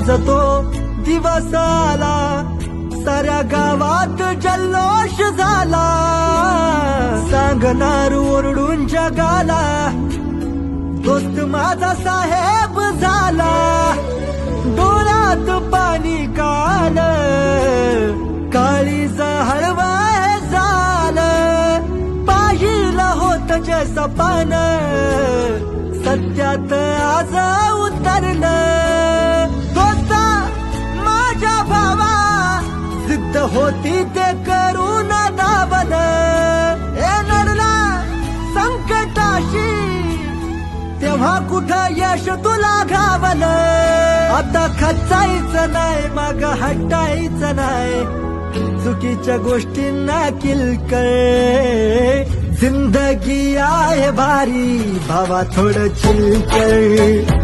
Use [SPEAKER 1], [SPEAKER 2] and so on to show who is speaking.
[SPEAKER 1] आज तो दिवस आला, साऱ्या गावात जल्लोष झाला, सांगणार ओरडून जगाला, दोस्त माझा साहेब झाला, डोळ्यात पाणी काल, काळीज हळवाय झालं, पाहिलं होत जे सपान, सत्यात आज उतरलं, दोस्ता माझ्या भावा, जिद्द होती ते करून दाबन, ए नडला संकटाशी, तेव्हा कुठं यश तुला घावलं, आता खचायचं नाही, माग हटायचं नाही, चुकीच्या गोष्टींना किलकळ, जिंदगी आहे भारी, भावा थोडं चिलकळ.